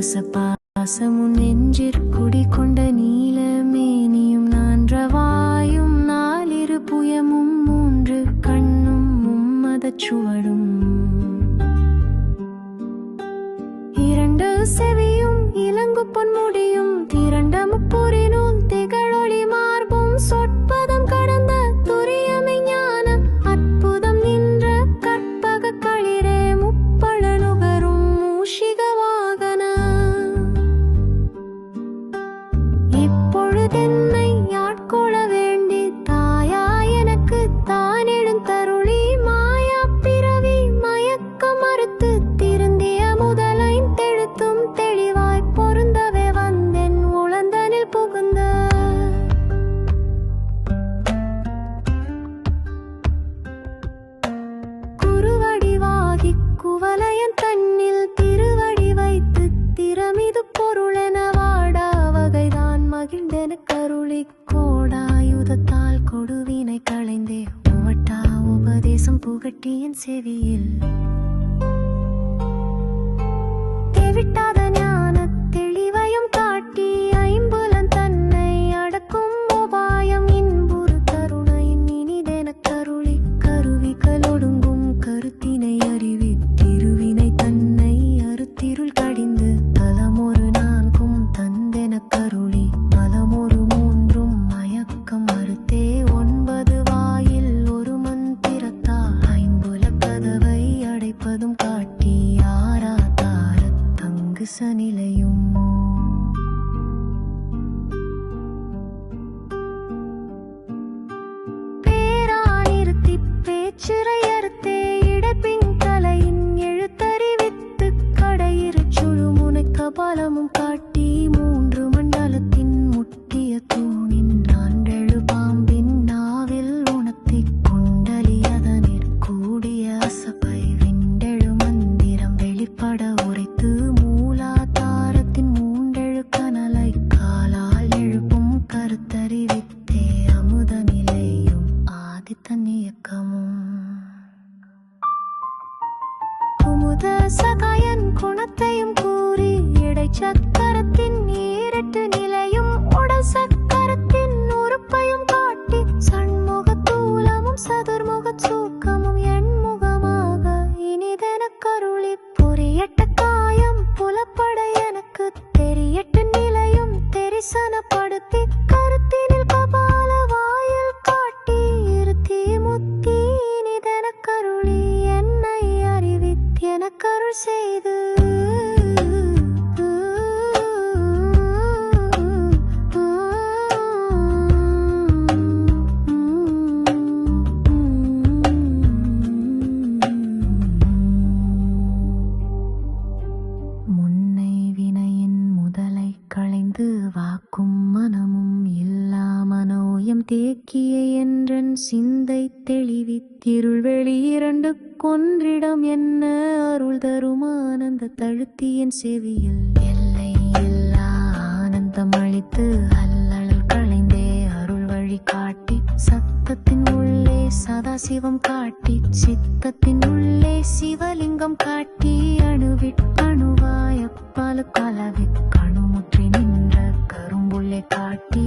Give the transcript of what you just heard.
பாசமுன் நெஞ்சிற்குடி கொண்ட நீலமேனியும் நான்றவாயும் நாலிரு புயமும் மூன்று கண்ணும் மும்மதச் சுவடும் இரண்டு செவியும் இலங்கு பொன்முடியும் திரண்ட முப்புரினும் திகழொளி மார்பும் சொற்பதம் கடந்த துரியமை ஞான அற்புதம் நின்ற கற்பக களிரே முப்பழ நுகரும் மூஷிக வாகன இப்பொழுதென்னை ஆட்கொள்ள வேண்டி தாயா எனக்கு தான் எழுந்தருளி மாயா பிறவி மயக்க மறுத்து திருந்திய முதலை தெழுத்தும் தெளிவாய் பொருந்தவே வந்தென் உளந்தனில் புகுந்த குருவடிவாகி குவலயன் தன்னில் திருவடி வைத்து திறமிது பொருளென வாடா வகைதான் மகிழ்ந்தென கருளி கோடாயுதத்தால் கொடுவினை களைந்தே உவட்டா உபதேசம் புகட்டியன் செவியில் தெவிட்டாத ஞான தெளிவையும் காட்டி ஐம்புலன் தன்னை அடக்கும் உபாயம் இன்புறு கருணையின் இனிதென கருளி கருவிகளொடுங்கும் கருத்தினை அறிவி திருவினை தன்னை அறுத்திருள் கடிந்து பலமொரு நான்கும் தந்தென கருளி பலமொரு மூன்றும் மயக்கம் மறுத்தே 9 வாயில் ஒரு மந்திரத்தா ஐம்புல கதவை அடைப்பதும் காட்டி ஆராதார தங்கு சநிலையும் பேரா நிறுத்தி பேச்சிறை அறுத்தே இடப்பின் தலையின் எழுத்தறிவித்து கடையிறு சுழுமுனை கபாலமும் காட்டி 3 மண்டலத்தின் முட்டிய தூணின் நான்கெழு பாம்பின் நாவில் உணர்த்தி குண்டலி அதனிற் கூடிய அசபை விண்டெழு மந்திரம் வெளிப்பட உரைத்து மூலாதாரத்தின் 3 கனலை காலால் எழுப்பும் கருத்தறிவித்தே அமுத நிலையும் ஆதித்தன் இயக்கமும் குமுத சகாயன் குணத்தையும் கூறி இடைச்சக்கரத்தின் 8 நிலையும் உடல் சக்கரத்தின் உறுப்பையும் காட்டி சண்முக தூலமும் சதுர்முக சூக்கமும் எண்முகமாக இனிதென கருளி பொறியட்ட காயம் புலப்பட எனக்கு தெரியட்ட நிலையும் தெரிசனப்படுத்தி கருத்தினில் கபால வாயில் காட்டி இருத்தி முத்தி இனிதென கருளி என்னை அறிவித்தென கருள் செய்து முன்னை வினையின் முதலை களைந்து வாக்கும் மனமும் இல்லா மனோயம் தேக்கிய என்றன் சிந்தை தெளிவித்திருள் வெளி 2 கொன்றிடம் என்ன அருள் தரும் ஆனந்த தழுத்தியன் செவியில் எல்லை இல்லா ஆனந்தம் அளித்து அல்லல் களைந்தே அருள் வழி காட்டி சத்தத்தின் உள்ளே சதாசிவம் காட்டி சித்தத்தின் உள்ளே சிவலிங்கம் காட்டி அணுவாய பல கலவி கணுமுற்றி நின்ற கரும்புள்ளே காட்டி